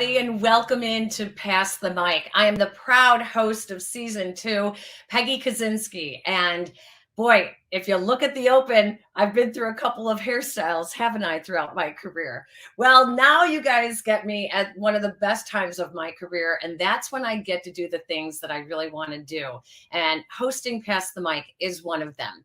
everybody, and welcome into Pass the Mic. I am the proud host of season 2, Peggy Kusinski. And boy, if you look at the open, I've been through a couple of hairstyles, haven't I, throughout my career? Well, now you guys get me at one of the best times of my career, and that's when I get to do the things that I really want to do. And hosting Pass the Mic is one of them.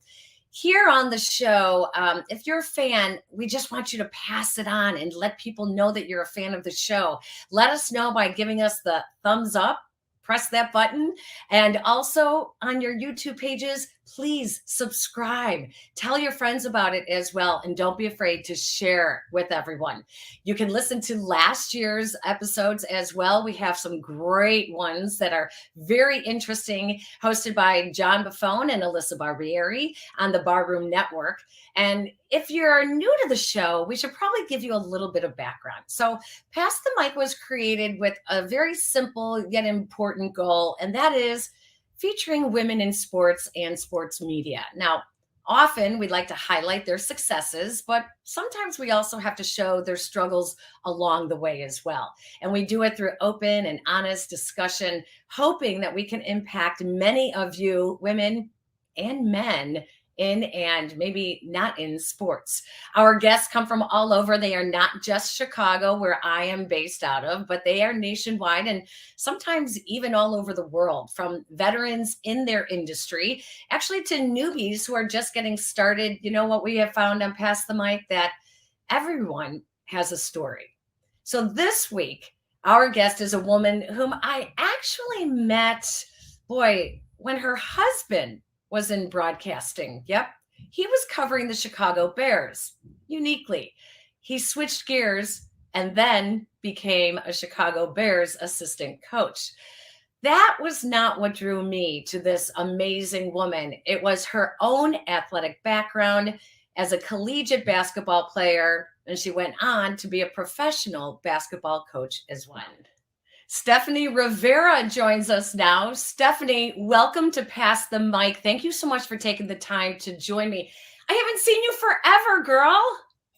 Here on the show, if you're a fan, we just want you to pass it on and let people know that you're a fan of the show. Let us know by giving us the thumbs up, press that button. And also on your YouTube pages, please subscribe. Tell your friends about it as well. And don't be afraid to share with everyone. You can listen to last year's episodes as well. We have some great ones that are very interesting, hosted by John Buffone and Alyssa Barbieri on the Barroom Network. And if you're new to the show, we should probably give you a little bit of background. So Pass the Mic was created with a very simple yet important goal, and that is featuring women in sports and sports media. Now, often we like to highlight their successes, but sometimes we also have to show their struggles along the way as well. And we do it through open and honest discussion, hoping that we can impact many of you, women and men, in and maybe not in sports. Our guests come from all over. They are not just Chicago, where I am based out of, but they are nationwide and sometimes even all over the world, from veterans in their industry, actually to newbies who are just getting started. You know what we have found on Pass the Mic? That everyone has a story. So this week, our guest is a woman whom I actually met, when her husband was in broadcasting. Yep. He was covering the Chicago Bears. Uniquely, he switched gears and then became a Chicago Bears assistant coach. That was not what drew me to this amazing woman. It was her own athletic background as a collegiate basketball player, and she went on to be a professional basketball coach as well. Stephanie Rivera joins us now. Stephanie, welcome to Pass the Mic. Thank you so much for taking the time to join me. I haven't seen you forever, girl.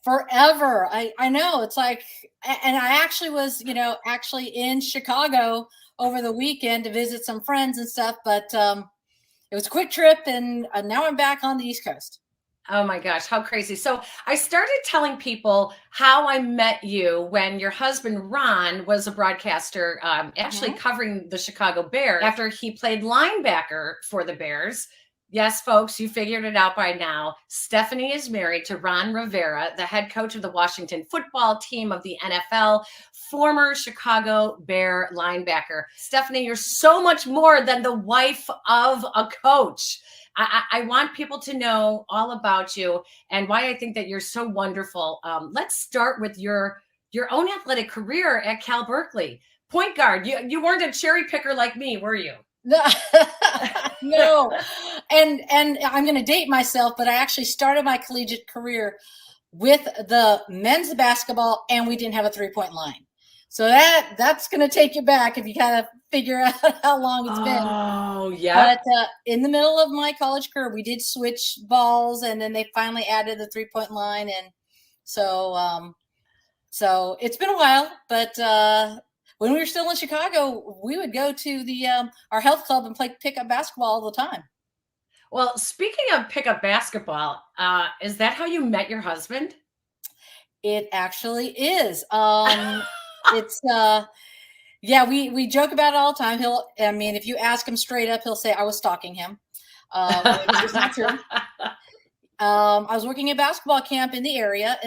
Forever. I know. It's like, and I actually was, actually in Chicago over the weekend to visit some friends and stuff, but it was a quick trip, and now I'm back on the East Coast. Oh my gosh, how crazy. So I started telling people how I met you when your husband, Ron, was a broadcaster, actually covering the Chicago Bears after he played linebacker for the Bears. Yes, folks, you figured it out by now. Stephanie is married to Ron Rivera, the head coach of the Washington football team of the NFL, former Chicago Bear linebacker. Stephanie, you're so much more than the wife of a coach. I want people to know all about you and why I think that you're so wonderful. Let's start with your own athletic career at Cal Berkeley. Point guard. You weren't a cherry picker like me, were you? No. And I'm going to date myself, but I actually started my collegiate career with the men's basketball, and we didn't have a 3-point line. So that's going to take you back if you kind of figure out how long it's been. Oh, yeah. But in the middle of my college career, we did switch balls, and then they finally added the 3-point line. And so it's been a while, but when we were still in Chicago, we would go to our health club and play pickup basketball all the time. Well, speaking of pickup basketball, is that how you met your husband? It actually is. It's we joke about it all the time. If you ask him straight up, he'll say I was stalking him. It's not true. I was working at basketball camp in the area,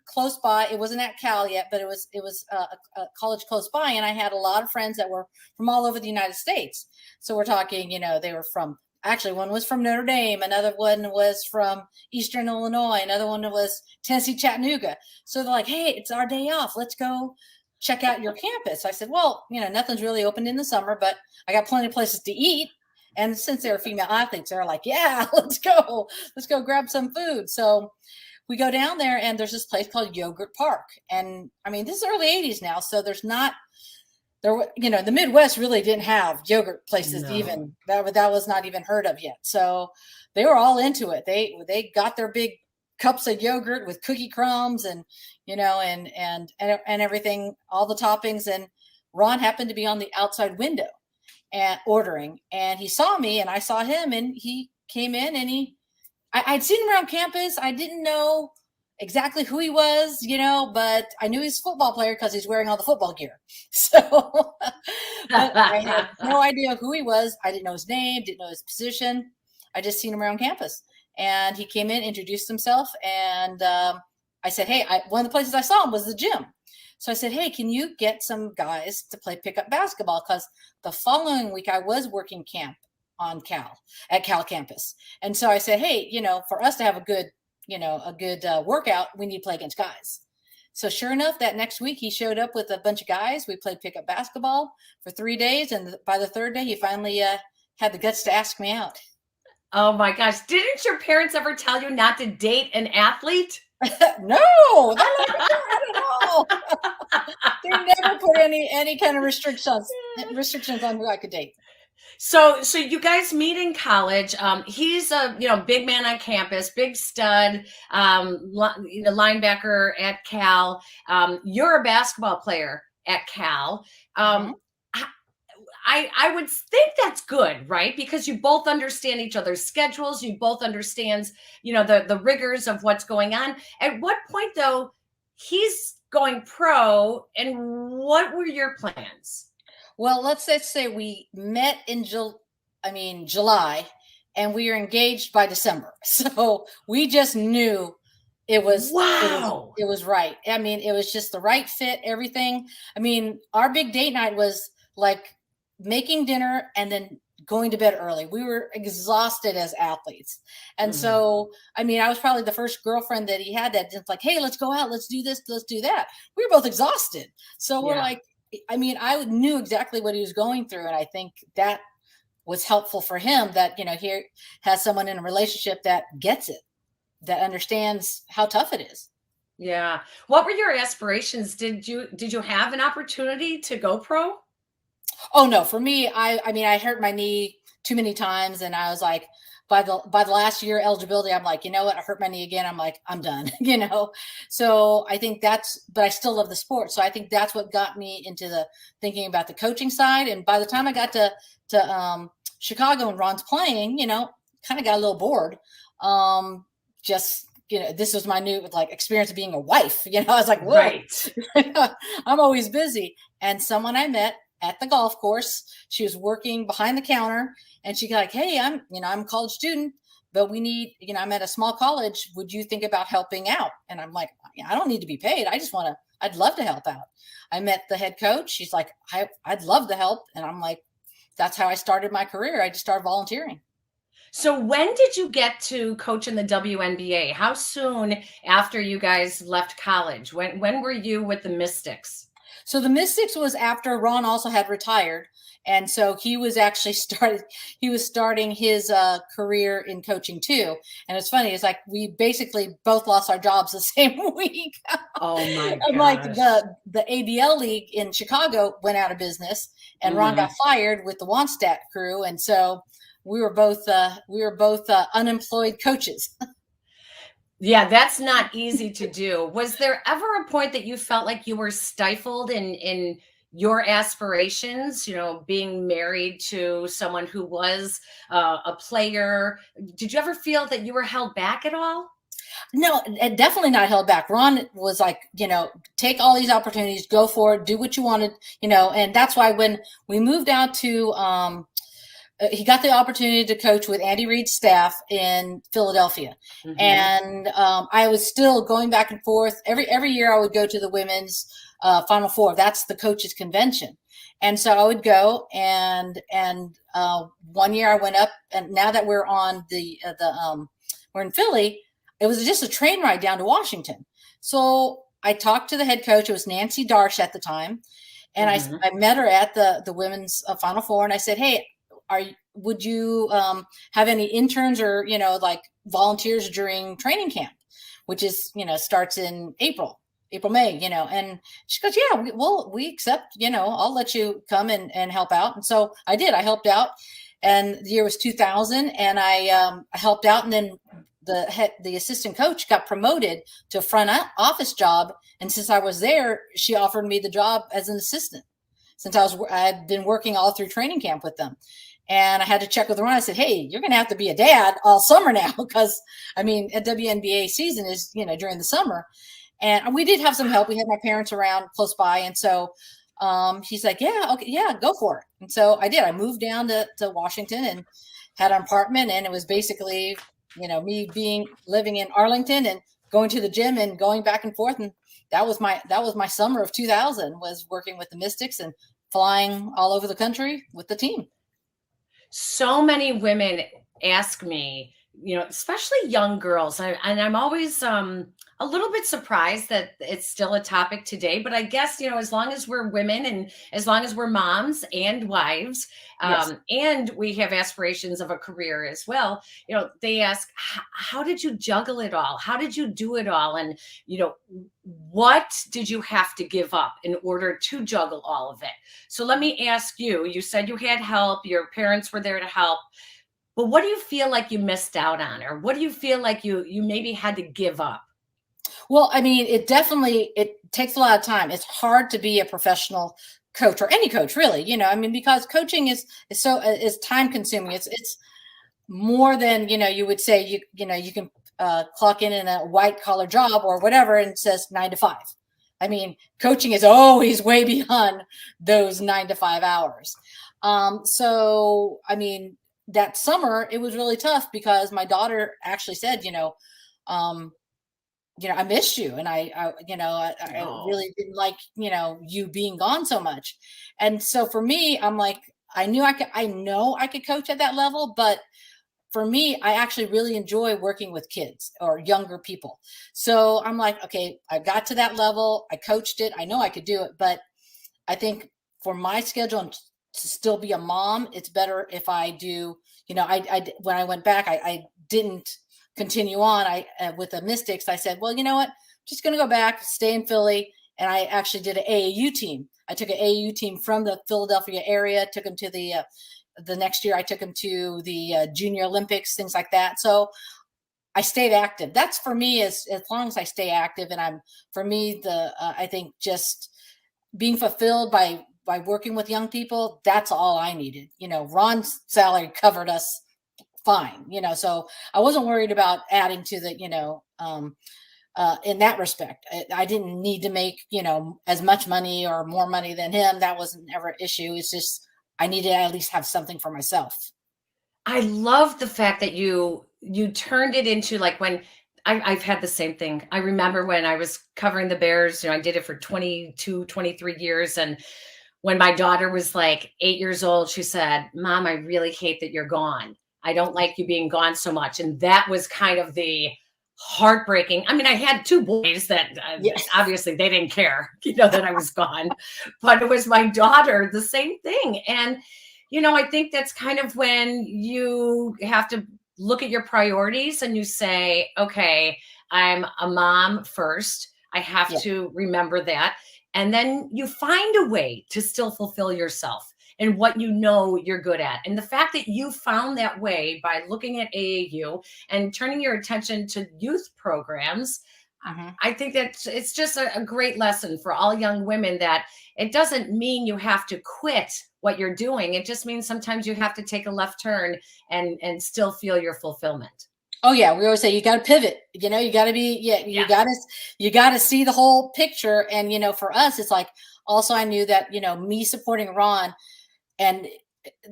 close by. It wasn't at Cal yet, but it was a college close by, and I had a lot of friends that were from all over the United States. So we're talking, they were from. Actually, one was from Notre Dame, another one was from Eastern Illinois, another one was Tennessee, Chattanooga. So they're like, hey, it's our day off. Let's go check out your campus. I said, well, nothing's really open in the summer, but I got plenty of places to eat. And since they're female athletes, they're like, yeah, let's go grab some food. So we go down there, and there's this place called Yogurt Park. And this is early 80s now. So there's not, the Midwest really didn't have yogurt places. Even that was not even heard of yet. So they were all into it. They got their big cups of yogurt with cookie crumbs and, and everything, all the toppings. And Ron happened to be on the outside window and ordering, and he saw me and I saw him, and he came in, and I'd seen him around campus. I didn't know exactly who he was, but I knew he's a football player because he's wearing all the football gear. So but I had no idea who he was. I didn't know his name, didn't know his position. I just seen him around campus, and he came in, introduced himself. And I said, hey, one of the places I saw him was the gym. So I said, hey, can you get some guys to play pickup basketball? Because the following week I was working camp at Cal campus. And so I said, hey, for us to have a good workout, we need to play against guys. So sure enough, that next week he showed up with a bunch of guys. We played pickup basketball for 3 days. And by the third day, he finally had the guts to ask me out. Oh my gosh. Didn't your parents ever tell you not to date an athlete? No, they're not at all. They never put any kind of restrictions on who I could date. So you guys meet in college. He's a big man on campus, big stud, linebacker at Cal. You're a basketball player at Cal. I would think that's good, right? Because you both understand each other's schedules. You both understand, the rigors of what's going on. At what point, though, he's going pro, and what were your plans? Well, let's say we met in July, and we were engaged by December. So we just knew it was wow. It was right. I mean, it was just the right fit, everything. I mean, our big date night was like making dinner and then going to bed early. We were exhausted as athletes. And so, I mean, I was probably the first girlfriend that he had that just like, hey, let's go out, let's do this, let's do that. We were both exhausted. So we're like, I mean, I knew exactly what he was going through. And I think that was helpful for him that, he has someone in a relationship that gets it, that understands how tough it is. Yeah. What were your aspirations? Did you have an opportunity to go pro? Oh no, for me, I hurt my knee too many times, and I was like, by the last year eligibility, I'm like, you know what, I hurt my knee again. I'm like, I'm done, So I think but I still love the sport. So I think that's what got me into the thinking about the coaching side. And by the time I got to Chicago and Ron's playing, kind of got a little bored. This was my new experience of being a wife. I was like, whoa, right. I'm always busy. And someone I met at the golf course, she was working behind the counter, and she got like, hey, I'm a college student, but we need, I'm at a small college. Would you think about helping out? And I'm like, I don't need to be paid. I'd love to help out. I met the head coach. She's like, I'd love to help. And I'm like, that's how I started my career. I just started volunteering. So when did you get to coach in the WNBA? How soon after you guys left college? When were you with the Mystics? So the Mystics was after Ron also had retired. And so he was actually starting his career in coaching too. And it's funny, it's like we basically both lost our jobs the same week. Oh my gosh. Like the ABL league in Chicago went out of business, and Ron got fired with the Wannstedt crew. And so we were both unemployed coaches. Yeah, that's not easy to do. Was there ever a point that you felt like you were stifled in your aspirations, being married to someone who was a player? Did you ever feel that you were held back at all? No, definitely not held back. Ron was like, take all these opportunities, go for it, do what you wanted, and that's why when we moved out to he got the opportunity to coach with Andy Reid's staff in Philadelphia. And I was still going back and forth. Every year I would go to the women's Final Four. That's the coaches convention. And so I would go, and one year I went up, and now that we're on we're in Philly, it was just a train ride down to Washington. So I talked to the head coach. It was Nancy Darsh at the time. And I met her at the women's Final Four, and I said, hey, would you have any interns or, volunteers during training camp, which is, starts in April, May, and she goes, yeah, we accept, I'll let you come and help out. And so I did, I helped out, and the year was 2000, and I helped out. And then the assistant coach got promoted to a front office job. And since I was there, she offered me the job as an assistant since I had been working all through training camp with them. And I had to check with Ron. I said, hey, you're going to have to be a dad all summer now. Because I mean, a WNBA season is, during the summer. And we did have some help. We had my parents around close by. And so he's like, yeah, okay, yeah, go for it. And so I did. I moved down to Washington and had an apartment. And it was basically, me living in Arlington and going to the gym and going back and forth. And that was my summer of 2000, was working with the Mystics and flying all over the country with the team. So many women ask me, especially young girls, and I'm always a little bit surprised that it's still a topic today. But I guess, as long as we're women and as long as we're moms and wives, Yes. and we have aspirations of a career as well, they ask, how did you juggle it all? How did you do it all? And, what did you have to give up in order to juggle all of it? So let me ask you, you said you had help, your parents were there to help, but what do you feel like you missed out on? Or what do you feel like you maybe had to give up? Well, I mean, it takes a lot of time. It's hard to be a professional coach, or any coach really, because coaching is time consuming. It's more than, you would say, you can clock in a white collar job or whatever, and it says 9 to 5. I mean, coaching is always way beyond those 9 to 5 hours. So, I mean, that summer it was really tough because my daughter actually said, I missed you. And I really didn't like, you being gone so much. And so for me, I'm like, I know I could coach at that level, but for me, I actually really enjoy working with kids or younger people. So I'm like, okay, I got to that level. I coached it. I know I could do it, but I think for my schedule and to still be a mom, it's better if I do, I when I went back, I didn't continue on. With the Mystics, I said, well, you know what, just going to go back, stay in Philly. And I actually did an AAU team. I took an AAU team from the Philadelphia area, took them to the next year. I took them to the Junior Olympics, things like that. So I stayed active. That's for me, as long as I stay active. And I think just being fulfilled by working with young people, that's all I needed. Ron's salary covered us fine, so I wasn't worried about adding to the, in that respect. I didn't need to make, as much money or more money than him. That wasn't ever an issue. It's just, I needed to at least have something for myself. I love the fact that you turned it into, like, when I've had the same thing. I remember when I was covering the Bears, I did it for 22, 23 years. And when my daughter was like 8 years old, she said, Mom, I really hate that you're gone. I don't like you being gone so much. And that was kind of the heartbreaking. I mean, I had two boys that obviously they didn't care, that I was gone, but it was my daughter, the same thing. And, I think that's kind of when you have to look at your priorities and you say, okay, I'm a mom first. I have to remember that. And then you find a way to still fulfill yourself and what you're good at. And the fact that you found that way by looking at AAU and turning your attention to youth programs, I think that it's just a great lesson for all young women, that it doesn't mean you have to quit what you're doing. It just means sometimes you have to take a left turn and still feel your fulfillment. Oh yeah. We always say you got to pivot, you got to be, you got to see the whole picture. And, for us, it's like, also, I knew that, me supporting Ron and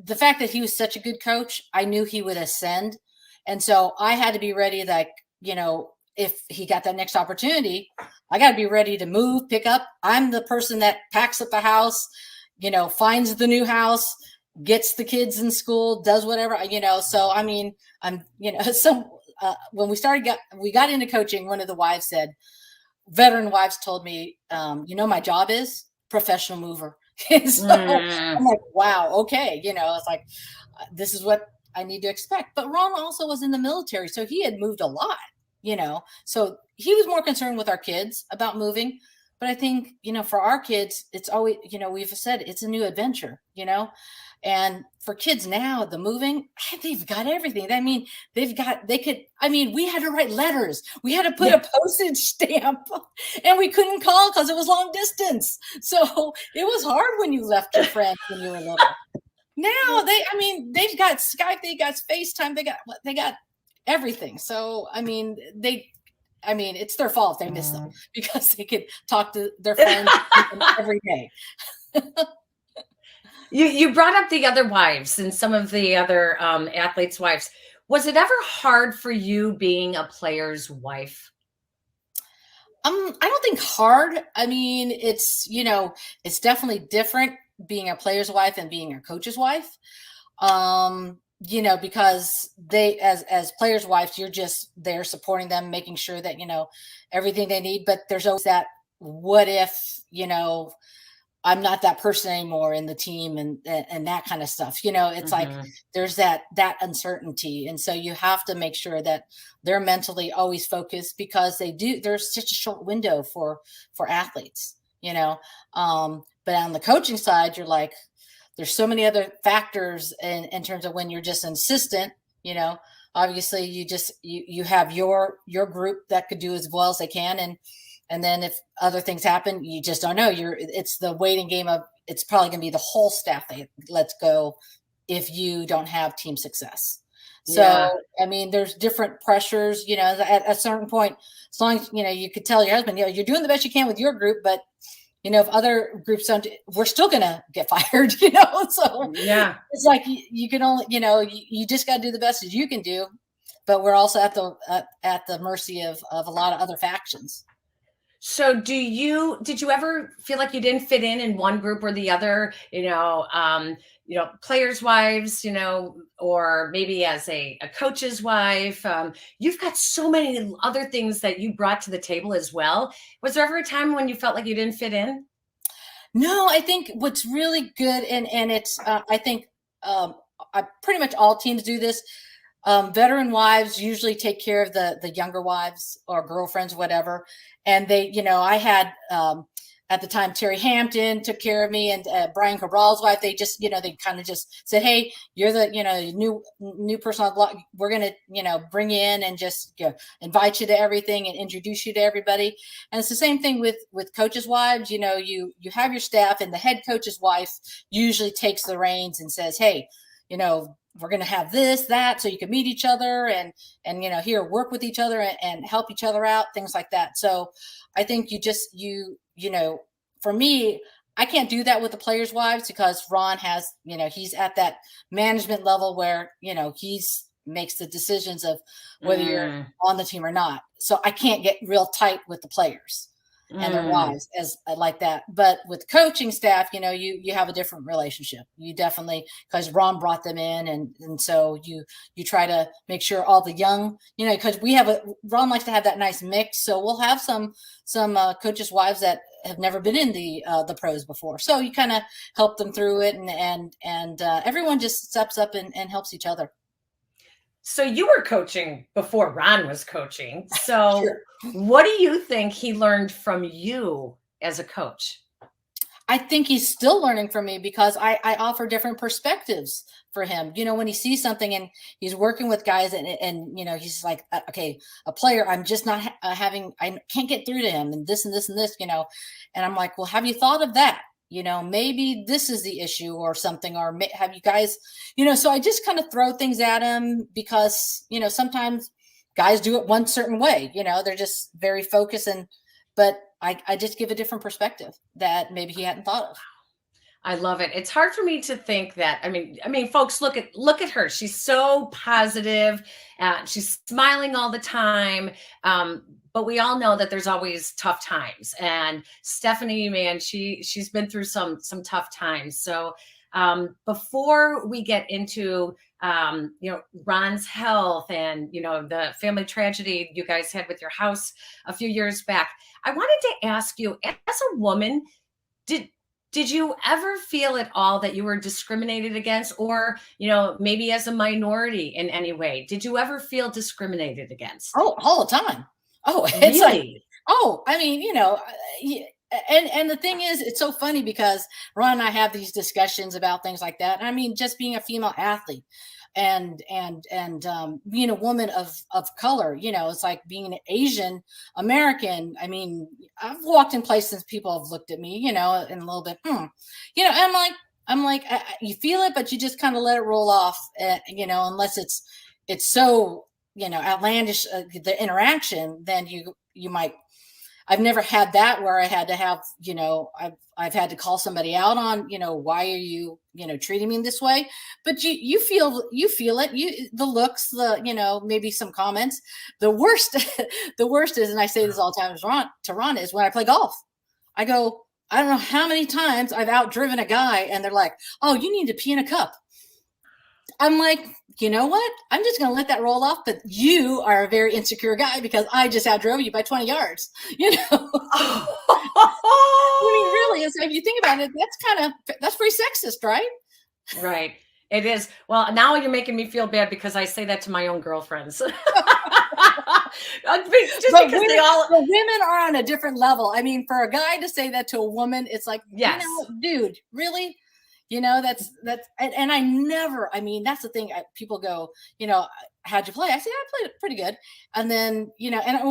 the fact that he was such a good coach, I knew he would ascend. And so I had to be ready, like, if he got that next opportunity, I got to be ready to move, pick up. I'm the person that packs up the house, finds the new house, gets the kids in school, does whatever, so, I mean, I'm, when we got into coaching, one of the wives said, veteran wives told me, my job is professional mover. So I'm like, wow, okay. It's like, this is what I need to expect. But Ron also was in the military, so he had moved a lot, so he was more concerned with our kids about moving. But I think, for our kids, it's always, we've said it's a new adventure, and for kids now, the moving, they've got everything. I mean, we had to write letters. We had to put a postage stamp and we couldn't call because it was long distance. So it was hard when you left your friends when you were little. Now they've got Skype, they got FaceTime, they got everything. So, it's their fault they miss them because they could talk to their friends every day. You brought up the other wives and some of the other athletes' wives. Was it ever hard for you being a player's wife? I don't think hard. It's definitely different being a player's wife and being a coach's wife. Because they, as players' wives, you're just there supporting them, making sure that, everything they need. But there's always that, what if, I'm not that person anymore in the team and that kind of stuff. It's like there's that uncertainty. And so you have to make sure that they're mentally always focused because there's such a short window for athletes, But on the coaching side, you're like, there's so many other factors in terms of when you're just an assistant, obviously you have your group that could do as well as they can. And then if other things happen, you just don't know. It's the waiting game of, it's probably going to be the whole staff that lets go if you don't have team success. So, there's different pressures, at a certain point, as long as, you could tell your husband, you're doing the best you can with your group, but if other groups don't, we're still going to get fired, so it's like, you can only, you just got to do the best as you can do, but we're also at the mercy of a lot of other factions. So did you ever feel like you didn't fit in one group or the other, players' wives, or maybe as a coach's wife? You've got so many other things that you brought to the table as well. Was there ever a time when you felt like you didn't fit in? No, I think what's really good, and it's, I think pretty much all teams do this. Veteran wives usually take care of the younger wives or girlfriends, whatever. And they, I had, at the time, Terry Hampton took care of me, and Brian Cabral's wife, they just, they kind of just said, hey, you're the, new person on the block. We're going to, bring you in and just invite you to everything and introduce you to everybody. And it's the same thing with coaches' wives. You have your staff, and the head coach's wife usually takes the reins and says, hey, we're going to have this, that, so you can meet each other and here work with each other and help each other out, things like that. So I think for me, I can't do that with the players' wives because Ron has, he's at that management level where, he's makes the decisions of whether you're on the team or not. So I can't get real tight with the players and their wives as like that. But with coaching staff, you have a different relationship. You definitely, because Ron brought them in, and so you try to make sure all the young, because Ron likes to have that nice mix. So we'll have some coaches' wives that have never been in the pros before. So you kind of help them through it, and everyone just steps up and helps each other. So you were coaching before Ron was coaching. So Sure. What do you think he learned from you as a coach? I think he's still learning from me because I offer different perspectives for him. When he sees something and he's working with guys and he's like, okay, a player, I'm just not I can't get through to him and this and this and this, and I'm like, well, have you thought of that? Maybe this is the issue or something, or have you guys, so I just kind of throw things at him because, sometimes guys do it one certain way, they're just very focused but I just give a different perspective that maybe he hadn't thought of. I love it. It's hard for me to think that. I mean, folks, look at her. She's so positive. She's smiling all the time. But we all know that there's always tough times. And Stephanie, man, she's been through some tough times. So before we get into Ron's health and the family tragedy you guys had with your house a few years back, I wanted to ask you, as a woman, did you ever feel at all that you were discriminated against, or maybe as a minority in any way? Did you ever feel discriminated against? Oh, all the time. Oh, it's really? like, oh, I mean, and the thing is, it's so funny because Ron and I have these discussions about things like that. And I mean, just being a female athlete and being a woman of color, it's like being an Asian American. I mean, I've walked in places and people have looked at me, and a little bit, I'm like, you feel it, but you just kind of let it roll off, unless it's so, outlandish, the interaction, then you might. I've never had that where I had to have, I've had to call somebody out on, why are you, treating me this way? But you feel it, the looks, maybe some comments. The worst, the worst is, and I say this all the time to Ron, is when I play golf. I go, I don't know how many times I've outdriven a guy and they're like, oh, you need to pee in a cup. I'm like, you know what? I'm just going to let that roll off. But you are a very insecure guy because I just outdrove you by 20 yards. I mean, really, so if you think about it, that's pretty sexist, right? Right. It is. Well, now you're making me feel bad because I say that to my own girlfriends. Just but because women are on a different level. I mean, for a guy to say that to a woman, it's like, yes. Dude, really? That's and I never, I mean, that's the thing. People go, how'd you play? I say, I played pretty good. And then, and I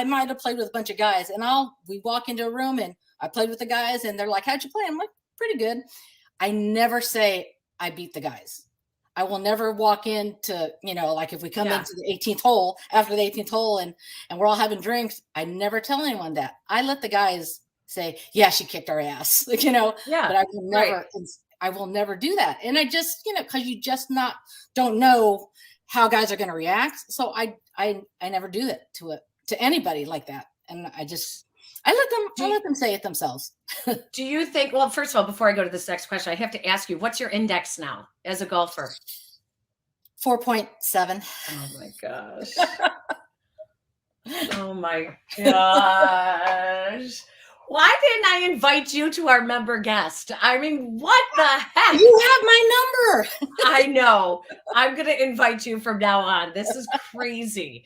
might have played with a bunch of guys, and we walk into a room and I played with the guys and they're like, how'd you play? I'm like, pretty good. I never say I beat the guys. I will never walk into, like if we come into the 18th hole, after the 18th hole and we're all having drinks, I never tell anyone that. I let the guys say, yeah, she kicked our ass, but I will never, right. I will never do that. And I just, cause you just don't know how guys are going to react. So I never do that to anybody like that. And I let them say it themselves. Do you think, well, first of all, before I go to this next question, I have to ask you, what's your index now as a golfer? 4.7. Oh my gosh. Oh my gosh. Why didn't I invite you to our member guest? I mean, what the heck? You have my number. I know. I'm going to invite you from now on. This is crazy.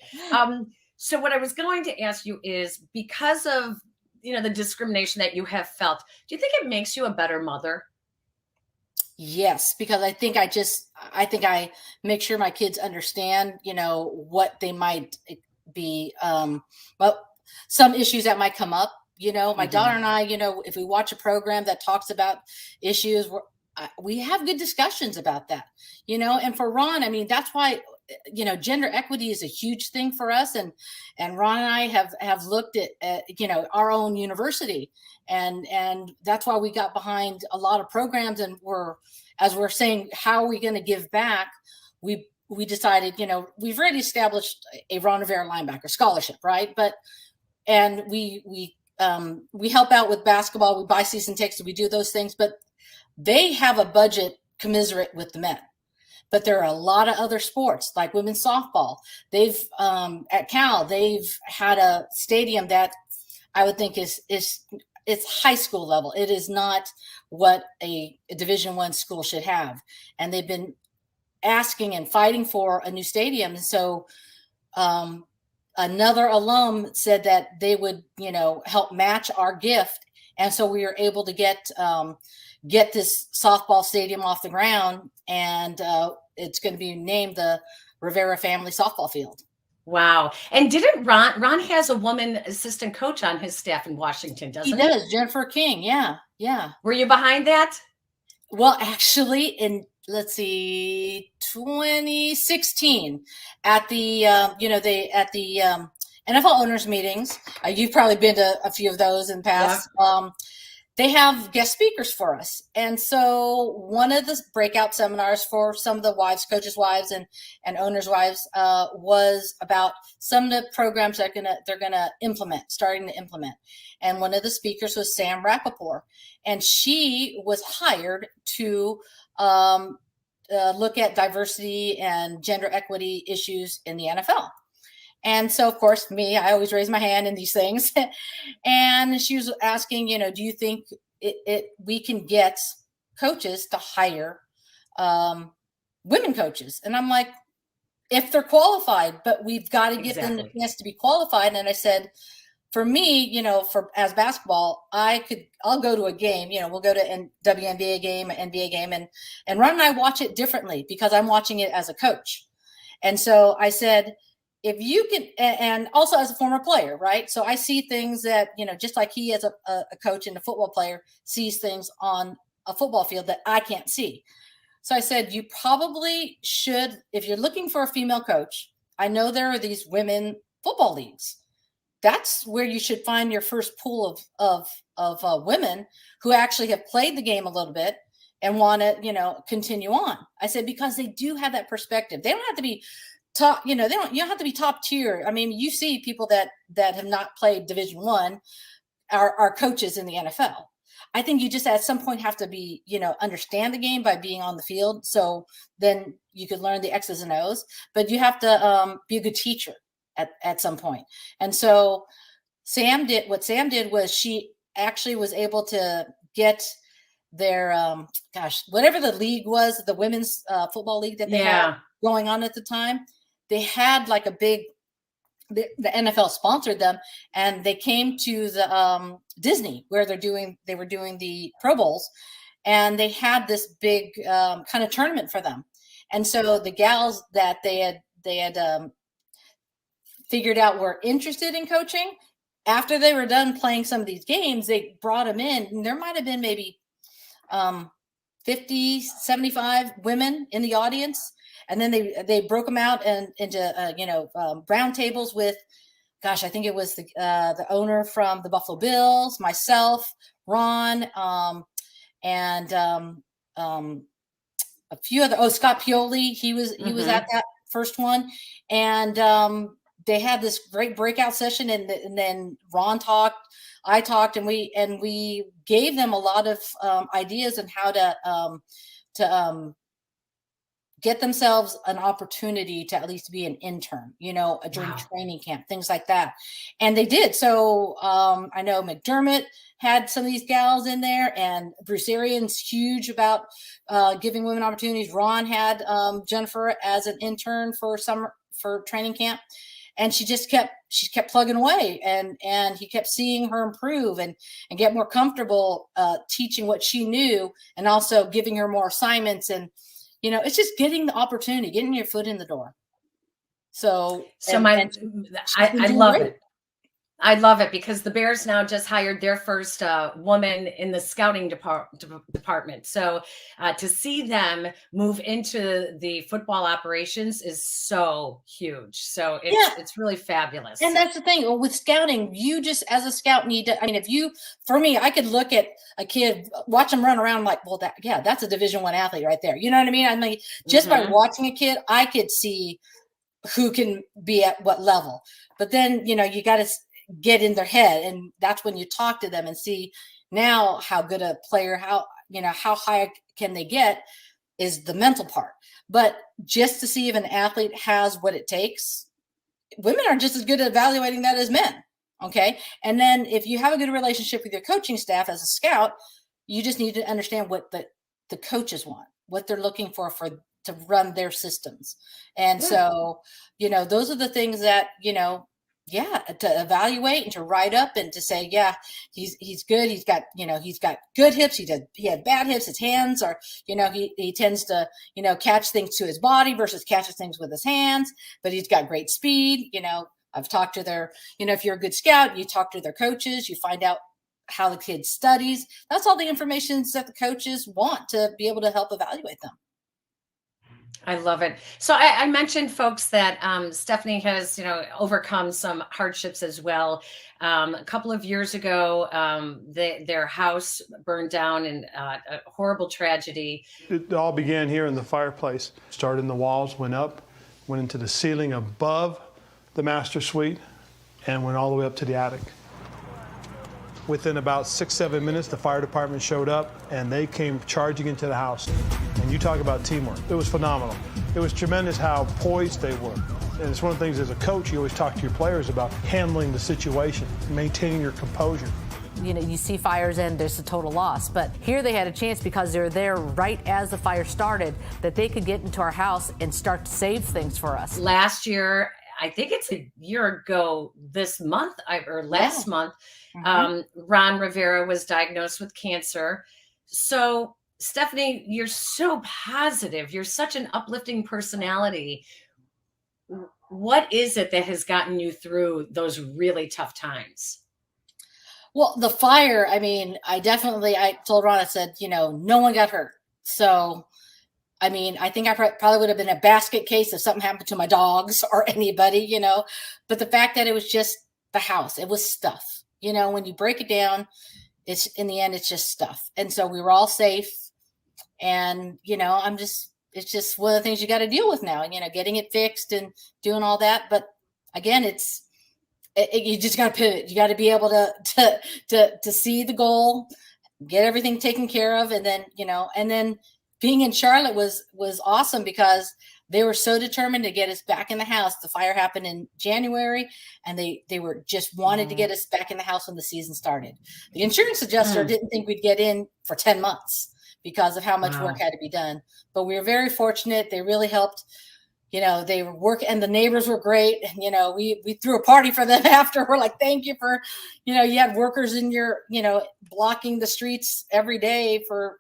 So what I was going to ask you is, because of, the discrimination that you have felt, do you think it makes you a better mother? Yes, because I think I make sure my kids understand, what they might be, some issues that might come up. My daughter and I, if we watch a program that talks about issues, we have good discussions about that, and for Ron, I mean, that's why, gender equity is a huge thing for us. And Ron and I have looked at our own university, and that's why we got behind a lot of programs. And as we're saying, how are we going to give back? We decided, we've already established a Ron Rivera linebacker scholarship, right? And we help out with basketball. We buy season tickets. We do those things, but they have a budget commensurate with the men. But there are a lot of other sports like women's softball. They've at Cal, they've had a stadium that I would think it's high school level. It is not what a Division I school should have. And they've been asking and fighting for a new stadium. And so another alum said that they would, help match our gift. And so we were able to get this softball stadium off the ground, and it's going to be named the Rivera Family Softball Field. Wow. And didn't Ron has a woman assistant coach on his staff in Washington, doesn't he? He does, Jennifer King. Yeah. Were you behind that? Well, actually, in 2016 at the NFL owners meetings, you've probably been to a few of those in the past. Yeah. They have guest speakers for us. And so one of the breakout seminars for some of the coaches' wives and owners' wives, was about some of the programs that they're gonna starting to implement. And one of the speakers was Sam Rappaport, and she was hired to look at diversity and gender equity issues in the NFL. And so, of course, I always raise my hand in these things. And she was asking, do you think we can get coaches to hire women coaches? And I'm like, if they're qualified, but we've got to give them the chance to be qualified. And I said, for me, as basketball, I'll go to a game, we'll go to a WNBA game, an NBA game, and Ron and I watch it differently because I'm watching it as a coach. And so I said, if you can, and also as a former player, right? So I see things that, just like he as a coach and a football player sees things on a football field that I can't see. So I said, you probably should, if you're looking for a female coach, I know there are these women football leagues. That's where you should find your first pool of women who actually have played the game a little bit and want to, continue on. I said, because they do have that perspective. They don't have to be top, you don't have to be top tier. I mean, you see people that have not played Division I are coaches in the NFL. I think you just at some point have to be, understand the game by being on the field. So then you could learn the X's and O's, but you have to be a good teacher at some point. And so Sam did was she actually was able to get their, whatever the league was, the women's football league that they had going on at the time. They had like a big, the NFL sponsored them, and they came to the Disney where they were doing the Pro Bowls, and they had this big kind of tournament for them. And so the gals that they had figured out were interested in coaching, after they were done playing some of these games, they brought them in, and there might have been maybe 50, 75 women in the audience. And then they broke them out into round tables with, I think it was the owner from the Buffalo Bills, myself, Ron, and a few other. Scott Pioli, he was at that first one, and they had this great breakout session, and then Ron talked, I talked, and we gave them a lot of ideas on how to get themselves an opportunity to at least be an intern, during training camp, things like that. And they did. So I know McDermott had some of these gals in there, and Bruce Arians huge about giving women opportunities. Ron had Jennifer as an intern for training camp. And she kept plugging away, and he kept seeing her improve and get more comfortable teaching what she knew, and also giving her more assignments. And it's just getting the opportunity, getting your foot in the door. I love it. I love it because the Bears now just hired their first woman in the scouting department. So to see them move into the football operations is so huge. So it's really fabulous. And that's the thing with scouting, you just as a scout need to, for me, I could look at a kid, watch them run around like, well, that's a Division I athlete right there. You know what I mean? Just by watching a kid, I could see who can be at what level. But then, you got to get in their head, and that's when you talk to them and see now how good a player, how high can they get is the mental part. But just to see if an athlete has what it takes, women are just as good at evaluating that as men. Okay. And then if you have a good relationship with your coaching staff as a scout, you just need to understand what the coaches want, what they're looking for to run their systems. And so, those are the things that, to evaluate and to write up and to say, he's good. He's got good hips. He had bad hips. His hands are, he tends to, catch things to his body versus catches things with his hands, but he's got great speed. I've talked to their, if you're a good scout, you talk to their coaches, you find out how the kid studies. That's all the information that the coaches want to be able to help evaluate them. I love it. So I mentioned, folks, that Stephanie has, overcome some hardships as well. A couple of years ago, their house burned down in a horrible tragedy. It all began here in the fireplace. Started in the walls, went up, went into the ceiling above the master suite, and went all the way up to the attic. Within about 6-7 minutes, the fire department showed up, and they came charging into the house. And you talk about teamwork. It was phenomenal. It was tremendous how poised they were. And it's one of the things as a coach, you always talk to your players about handling the situation, maintaining your composure. You see fires and there's a total loss. But here they had a chance because they were there right as the fire started, that they could get into our house and start to save things for us. Last year, I think it's a year ago this month or last month, Ron Rivera was diagnosed with cancer. So Stephanie, you're so positive. You're such an uplifting personality. What is it that has gotten you through those really tough times? Well, the fire, I mean, I told Ron, I said, no one got hurt. So, I mean, I think I probably would have been a basket case if something happened to my dogs or anybody, but the fact that it was just the house, it was stuff, when you break it down, it's in the end, it's just stuff. And so we were all safe. And, it's just one of the things you got to deal with now, getting it fixed and doing all that. But again, you just got to pivot. You got to be able to see the goal, get everything taken care of. And then, being in Charlotte was awesome because they were so determined to get us back in the house. The fire happened in January and they were just wanted to get us back in the house when the season started. The insurance adjuster didn't think we'd get in for 10 months because of how much work had to be done. But we were very fortunate. They really helped. They were working and the neighbors were great. And, we threw a party for them after. We're like, thank you for, you had workers in your, blocking the streets every day for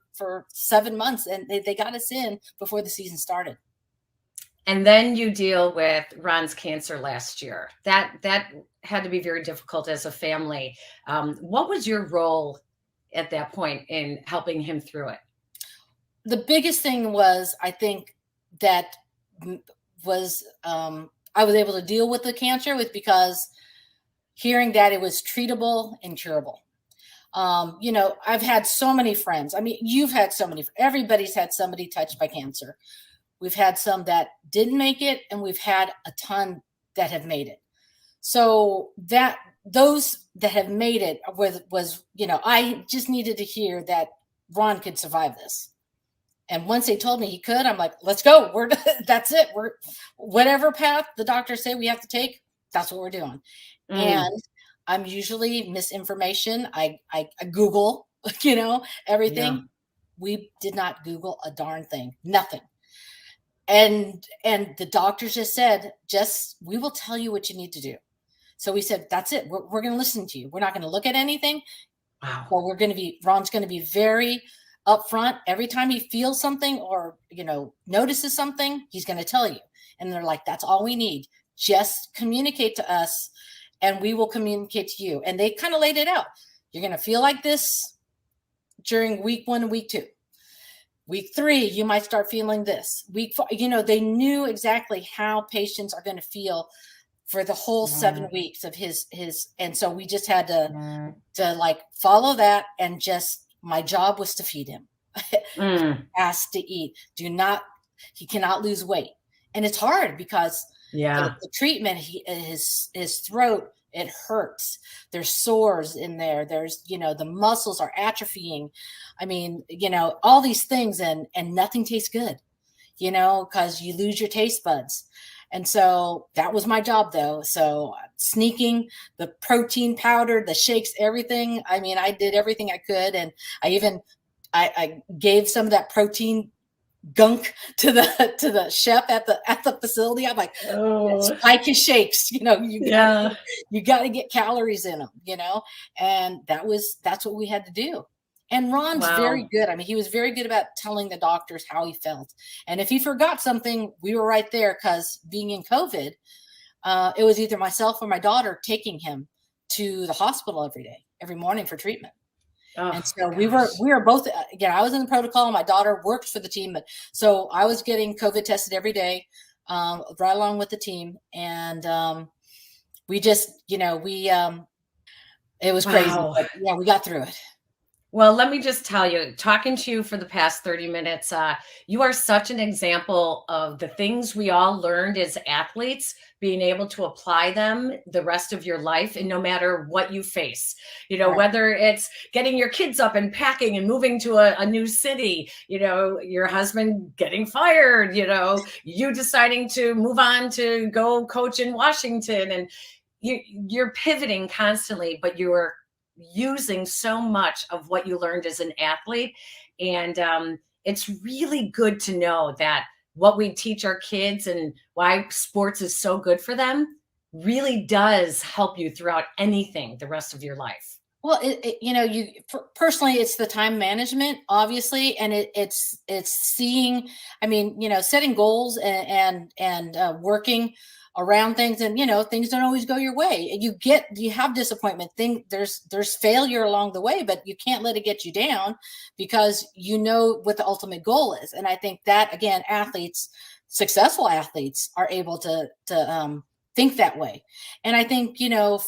7 months. And they got us in before the season started. And then you deal with Ron's cancer last year. That had to be very difficult as a family. What was your role at that point in helping him through it? The biggest thing was, I think that was I was able to deal with the cancer because hearing that it was treatable and curable. I've had so many friends. I mean, you've had everybody's had somebody touched by cancer. We've had some that didn't make it, and we've had a ton that have made it. So those that have made it was I just needed to hear that Ron could survive this. And once they told me he could, I'm like, let's go. That's it. Whatever path the doctors say we have to take, that's what we're doing. And I'm usually misinformation. I Google, everything. Yeah. We did not Google a darn thing, nothing. And the doctors just said, we will tell you what you need to do. So we said, that's it. We're going to listen to you. We're not going to look at anything. Wow. But Ron's going to be very upfront. Every time he feels something or, notices something, he's going to tell you. And they're like, that's all we need. Just communicate to us and we will communicate to you. And they kind of laid it out. You're going to feel like this during week 1 and week 2. Week 3, you might start feeling this. Week 4, they knew exactly how patients are going to feel for the whole 7 weeks of his. And so we just had to like follow that, and my job was to feed him. He has to eat. He cannot lose weight. And it's hard because the treatment, his throat, it hurts. There's sores in there. There's, the muscles are atrophying. I mean, all these things and nothing tastes good, because you lose your taste buds. And so that was my job though. So sneaking the protein powder, the shakes, everything. I mean, I did everything I could. And I gave some of that protein gunk to the chef at the facility. I'm like, spike his shakes, you got to get calories in them, and that's what we had to do. And Ron's very good. I mean, he was very good about telling the doctors how he felt. And if he forgot something, we were right there, because being in COVID, it was either myself or my daughter taking him to the hospital every morning for treatment. Oh, and so we were both, again, I was in the protocol. My daughter worked for the team, but so I was getting COVID tested every day, right along with the team. And we just, it was crazy. But yeah, we got through it. Well, let me just tell you, talking to you for the past 30 minutes, you are such an example of the things we all learned as athletes, being able to apply them the rest of your life, and no matter what you face, whether it's getting your kids up and packing and moving to a new city, your husband getting fired, you deciding to move on to go coach in Washington, and you're pivoting constantly, but you're using so much of what you learned as an athlete. And it's really good to know that what we teach our kids and why sports is so good for them really does help you throughout anything the rest of your life. Well, personally, it's the time management, obviously, and it's seeing. I mean, setting goals and working around things, and things don't always go your way. You have disappointment. There's failure along the way, but you can't let it get you down because you know what the ultimate goal is. And I think that, again, successful athletes are able to think that way. And I think,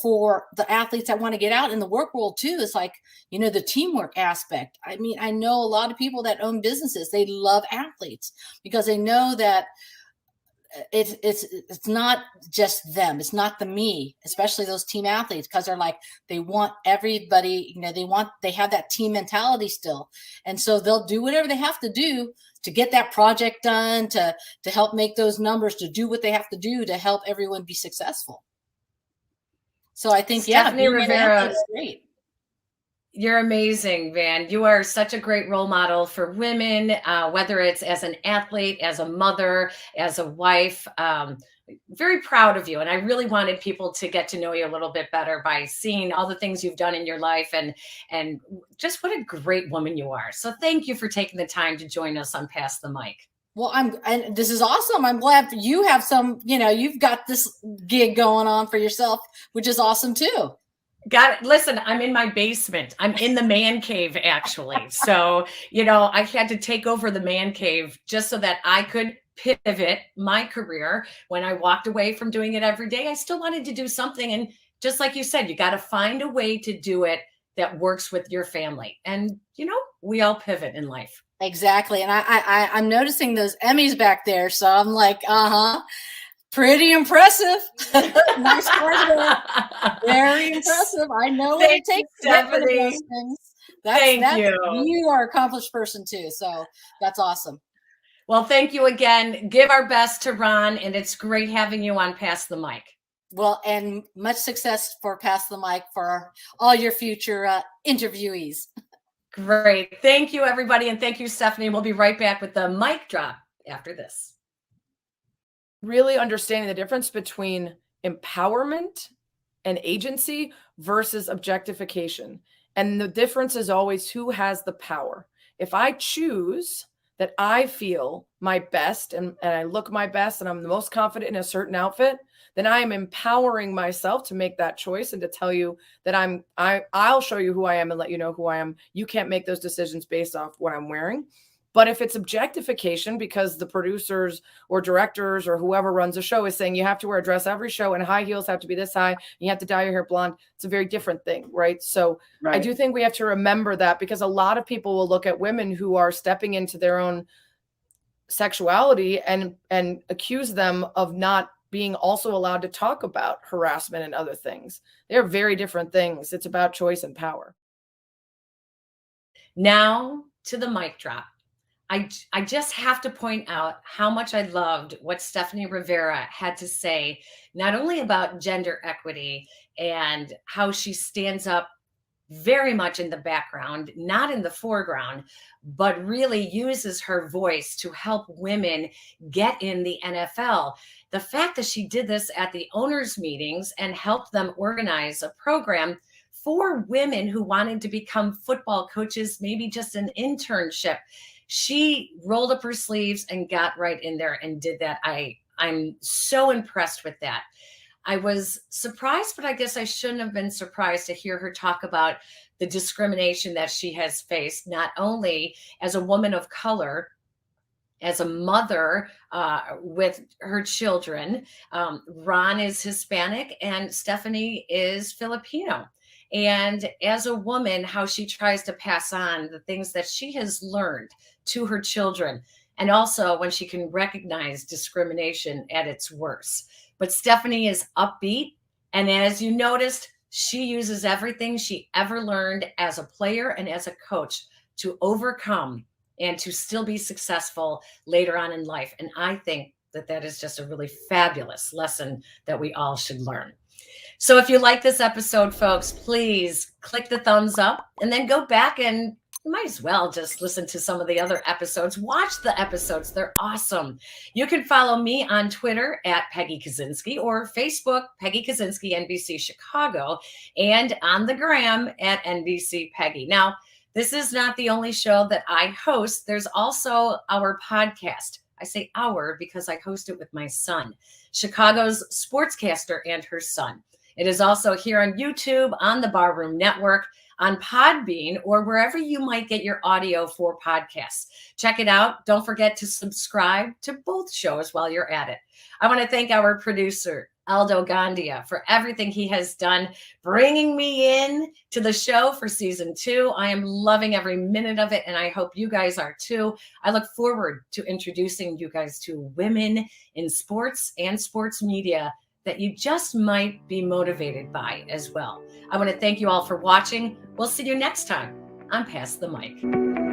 for the athletes that want to get out in the work world too, it's like, the teamwork aspect. I mean, I know a lot of people that own businesses, they love athletes because they know that it's not just them. It's not the me, especially those team athletes, because they're like, they want everybody, they have that team mentality still. And so they'll do whatever they have to do to get that project done, to help make those numbers, to do what they have to do to help everyone be successful. So I think, Stephanie Rivera is great. You're amazing, Van. You are such a great role model for women, whether it's as an athlete, as a mother, as a wife. Very proud of you. And I really wanted people to get to know you a little bit better by seeing all the things you've done in your life and just what a great woman you are. So thank you for taking the time to join us on Pass the Mic. Well, and this is awesome. I'm glad you have you've got this gig going on for yourself, which is awesome too. Got it. Listen, I'm in my basement. I'm in the man cave, actually. So, I had to take over the man cave just so that I could pivot my career. When I walked away from doing it every day, I still wanted to do something. And just like you said, you got to find a way to do it that works with your family. And, we all pivot in life. Exactly. And I'm noticing those Emmys back there. So I'm like, pretty impressive. Nice part. Very impressive. I know what it takes to get one of those things. Thank you. You are an accomplished person too. So that's awesome. Well, thank you again. Give our best to Ron, and it's great having you on Pass the Mic. Well, and much success for Pass the Mic for all your future interviewees. Great. Thank you, everybody. And thank you, Stephanie. We'll be right back with the mic drop after this. Really understanding the difference between empowerment and agency versus objectification. And the difference is always who has the power. If I choose that I feel my best and I look my best and I'm the most confident in a certain outfit, then I am empowering myself to make that choice and to tell you that I'll show you who I am and let you know who I am. You can't make those decisions based off what I'm wearing. But if it's objectification because the producers or directors or whoever runs a show is saying you have to wear a dress every show and high heels have to be this high, and you have to dye your hair blonde, it's a very different thing, right? So right. I do think we have to remember that, because a lot of people will look at women who are stepping into their own sexuality and accuse them of not being also allowed to talk about harassment and other things. They're very different things. It's about choice and power. Now to the mic drop. I just have to point out how much I loved what Stephanie Rivera had to say, not only about gender equity and how she stands up very much in the background, not in the foreground, but really uses her voice to help women get in the NFL. The fact that she did this at the owners' meetings and helped them organize a program for women who wanted to become football coaches, maybe just an internship. She rolled up her sleeves and got right in there and did that. I'm so impressed with that. I was surprised, but I guess I shouldn't have been surprised to hear her talk about the discrimination that she has faced, not only as a woman of color, as a mother with her children. Ron is Hispanic and Stephanie is Filipino. And as a woman, how she tries to pass on the things that she has learned to her children. And also when she can recognize discrimination at its worst. But Stephanie is upbeat. And as you noticed, she uses everything she ever learned as a player and as a coach to overcome and to still be successful later on in life. And I think that that is just a really fabulous lesson that we all should learn. So if you like this episode, folks, please click the thumbs up and then go back and you might as well just listen to some of the other episodes. Watch the episodes. They're awesome. You can follow me on Twitter at Peggy Kusinski or Facebook, Peggy Kusinski, NBC Chicago, and on the gram at NBC Peggy. Now, this is not the only show that I host. There's also our podcast. I say our because I host it with my son, Chicago's sportscaster and her son. It is also here on YouTube, on the Barroom Network, on Podbean, or wherever you might get your audio for podcasts. Check it out. Don't forget to subscribe to both shows while you're at it. I want to thank our producer, Aldo Gandia, for everything he has done, bringing me in to the show for season 2. I am loving every minute of it, and I hope you guys are too. I look forward to introducing you guys to women in sports and sports media that you just might be motivated by as well. I want to thank you all for watching. We'll see you next time on Pass the Mic.